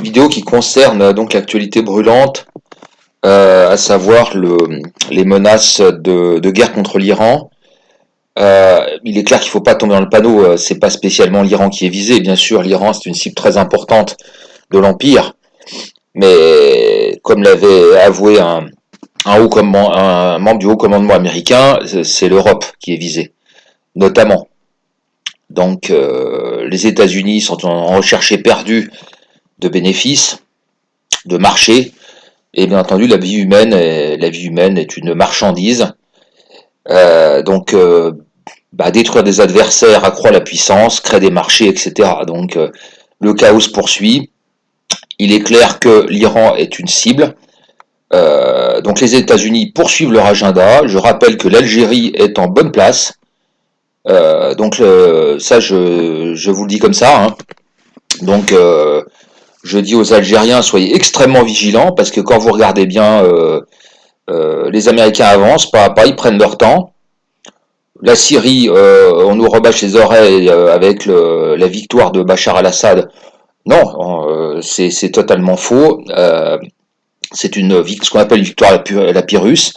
Vidéo qui concerne donc l'actualité brûlante, à savoir les menaces de guerre contre l'Iran. Il est clair qu'il ne faut pas tomber dans le panneau, c'est pas spécialement l'Iran qui est visé, bien sûr, l'Iran c'est une cible très importante de l'Empire, mais comme l'avait avoué un membre du haut commandement américain, c'est l'Europe qui est visée, notamment. Donc les États-Unis sont en recherche éperdue de bénéfices, de marché, et bien entendu la vie humaine est une marchandise. Donc détruire des adversaires accroît la puissance, crée des marchés, etc. Donc le chaos se poursuit. Il est clair que l'Iran est une cible. Donc les États-Unis poursuivent leur agenda. Je rappelle que l'Algérie est en bonne place. Ça, je vous le dis comme ça. Hein. Donc je dis aux Algériens, soyez extrêmement vigilants parce que quand vous regardez bien, les Américains avancent, pas à pas, ils prennent leur temps. La Syrie, on nous rebâche les oreilles avec la victoire de Bachar al-Assad. Non, c'est totalement faux. C'est ce qu'on appelle une victoire à la Pyrrhus.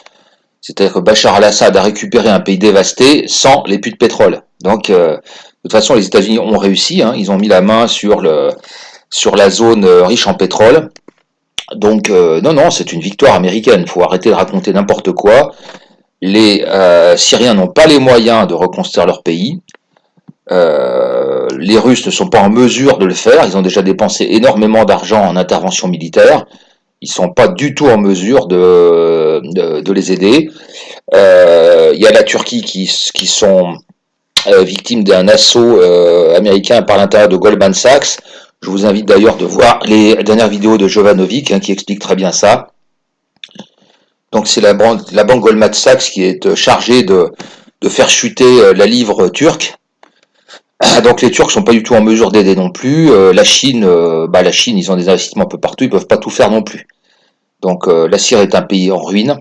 C'est-à-dire que Bachar al-Assad a récupéré un pays dévasté sans les puits de pétrole. Donc, de toute façon, les États-Unis ont réussi. Hein, ils ont mis la main sur la zone riche en pétrole. Donc, non, c'est une victoire américaine. Il faut arrêter de raconter n'importe quoi. Les Syriens n'ont pas les moyens de reconstruire leur pays. Les Russes ne sont pas en mesure de le faire. Ils ont déjà dépensé énormément d'argent en intervention militaire. Ils ne sont pas du tout en mesure de les aider. Il y a la Turquie qui sont victimes d'un assaut américain par l'intérieur de Goldman Sachs. Je vous invite d'ailleurs de voir les dernières vidéos de Jovanovic qui expliquent très bien ça. Donc c'est la banque Goldman Sachs qui est chargée de faire chuter la livre turque. Donc les Turcs sont pas du tout en mesure d'aider non plus. La Chine, ils ont des investissements un peu partout, ils peuvent pas tout faire non plus. Donc la Syrie est un pays en ruine,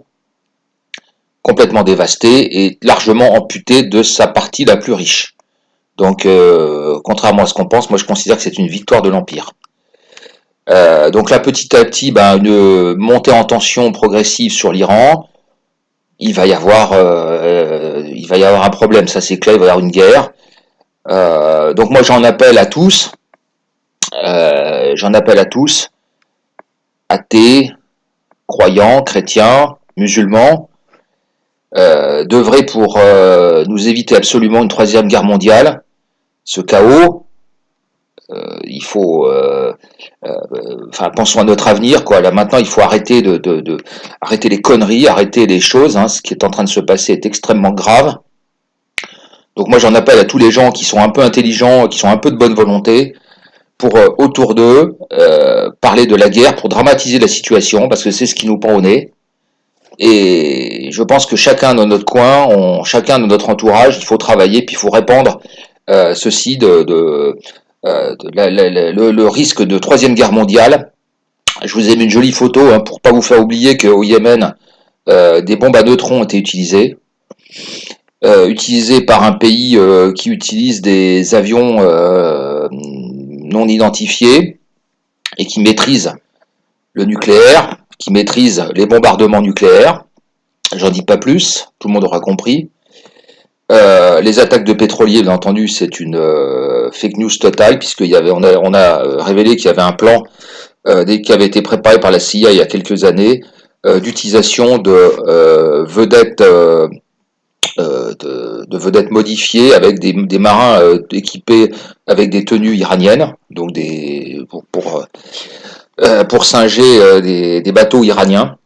complètement dévasté et largement amputé de sa partie la plus riche. Donc contrairement à ce qu'on pense, moi je considère que c'est une victoire de l'Empire. Donc là petit à petit, une montée en tension progressive sur l'Iran. Il va y avoir un problème, ça c'est clair, il va y avoir une guerre. Donc moi j'en appelle à tous, athées, croyants, chrétiens, musulmans, d'œuvrer pour nous éviter absolument une troisième guerre mondiale, ce chaos. Il faut, pensons à notre avenir, quoi. Là maintenant, il faut arrêter arrêter les conneries, arrêter les choses. Hein. Ce qui est en train de se passer est extrêmement grave. Donc moi j'en appelle à tous les gens qui sont un peu intelligents, qui sont un peu de bonne volonté, pour autour d'eux parler de la guerre, pour dramatiser la situation, parce que c'est ce qui nous prend au nez. Et je pense que chacun dans notre coin, chacun dans notre entourage, il faut travailler, puis il faut répandre ceci le risque de troisième guerre mondiale. Je vous ai mis une jolie photo pour pas vous faire oublier qu'au Yémen, des bombes à neutrons ont été utilisées. Utilisé par un pays qui utilise des avions non identifiés et qui maîtrise le nucléaire, qui maîtrise les bombardements nucléaires. J'en dis pas plus, tout le monde aura compris. Les attaques de pétroliers, bien entendu, c'est une fake news totale, on a révélé qu'il y avait un plan qui avait été préparé par la CIA il y a quelques années d'utilisation de vedettes de vedettes modifiées avec des marins équipés avec des tenues iraniennes, donc pour singer des bateaux iraniens.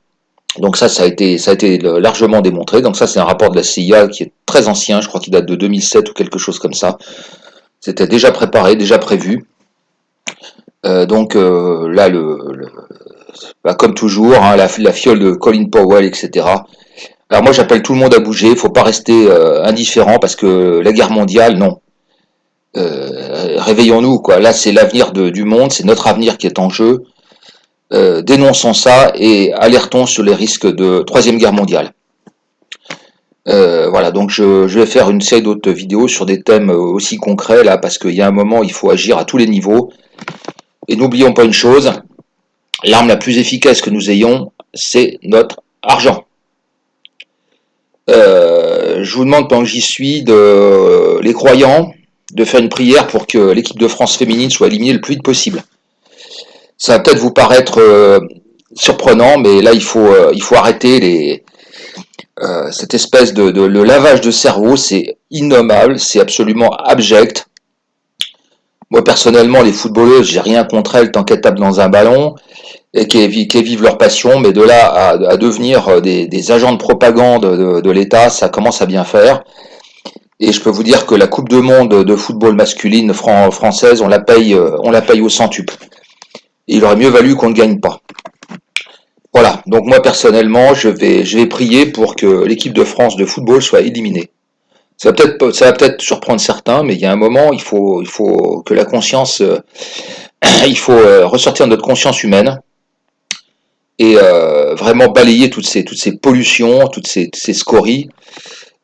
Donc ça a été largement démontré. Donc ça c'est un rapport de la CIA qui est très ancien, je crois qu'il date de 2007 ou quelque chose comme ça. C'était déjà préparé, déjà prévu. Là comme toujours, hein, la fiole de Colin Powell, etc. Alors moi j'appelle tout le monde à bouger, il ne faut pas rester indifférent parce que la guerre mondiale, non. Réveillons-nous, quoi. Là c'est l'avenir du monde, c'est notre avenir qui est en jeu. Dénonçons ça et alertons sur les risques de troisième guerre mondiale. Voilà, donc je vais faire une série d'autres vidéos sur des thèmes aussi concrets là, parce qu'il y a un moment il faut agir à tous les niveaux. Et n'oublions pas une chose, l'arme la plus efficace que nous ayons, c'est notre argent. Je vous demande, pendant que j'y suis, les croyants, de faire une prière pour que l'équipe de France féminine soit éliminée le plus vite possible. Ça va peut-être vous paraître surprenant, mais là, il faut arrêter cette espèce de le lavage de cerveau. C'est innommable, c'est absolument abject. Moi, personnellement, les footballeuses, j'ai rien contre elles tant qu'elles tapent dans un ballon et qu'elles vivent leur passion, mais de là à devenir des agents de propagande de l'État, ça commence à bien faire. Et je peux vous dire que la Coupe du Monde de football masculine française, on la paye au centuple. Et il aurait mieux valu qu'on ne gagne pas. Voilà. Donc moi personnellement, je vais prier pour que l'équipe de France de football soit éliminée. Ça va peut-être surprendre certains, mais il y a un moment, il faut que la conscience, il faut ressortir notre conscience humaine et vraiment balayer toutes ces pollutions, ces scories.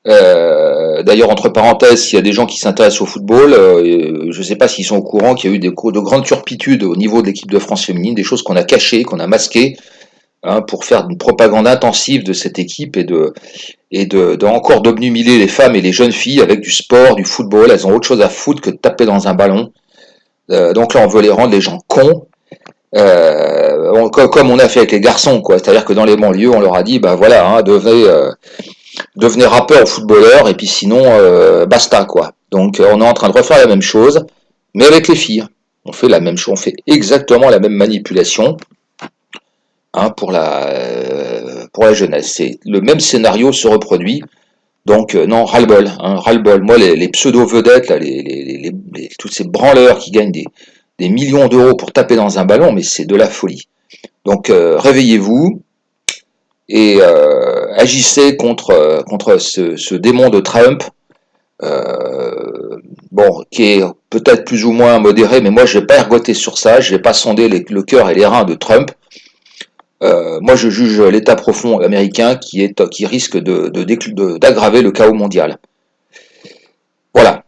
D'ailleurs, entre parenthèses, s'il y a des gens qui s'intéressent au football, je ne sais pas s'ils sont au courant qu'il y a eu de grandes turpitudes au niveau de l'équipe de France féminine, des choses qu'on a cachées, qu'on a masquées, hein, pour faire une propagande intensive de cette équipe et encore d'obnubiler les femmes et les jeunes filles avec du sport, du football. Elles ont autre chose à foutre que de taper dans un ballon. Donc là, on veut les rendre les gens cons. Comme on a fait avec les garçons, quoi. C'est-à-dire que dans les banlieues, on leur a dit, bah voilà, hein, devenez rappeur ou footballeur, et puis sinon, basta, quoi. Donc on est en train de refaire la même chose, mais avec les filles. On fait la même chose, on fait exactement la même manipulation, hein, pour la jeunesse. C'est le même scénario se reproduit. Donc non, ras-le-bol, hein, ras-le-bol. Moi, les pseudo-vedettes, là, tous ces branleurs qui gagnent des millions d'euros pour taper dans un ballon, mais c'est de la folie. Donc réveillez-vous et agissez contre ce démon de Trump, bon, qui est peut-être plus ou moins modéré, mais moi je vais pas ergoter sur ça, je vais pas sonder le cœur et les reins de Trump. Moi je juge l'État profond américain qui risque d'aggraver le chaos mondial. Voilà.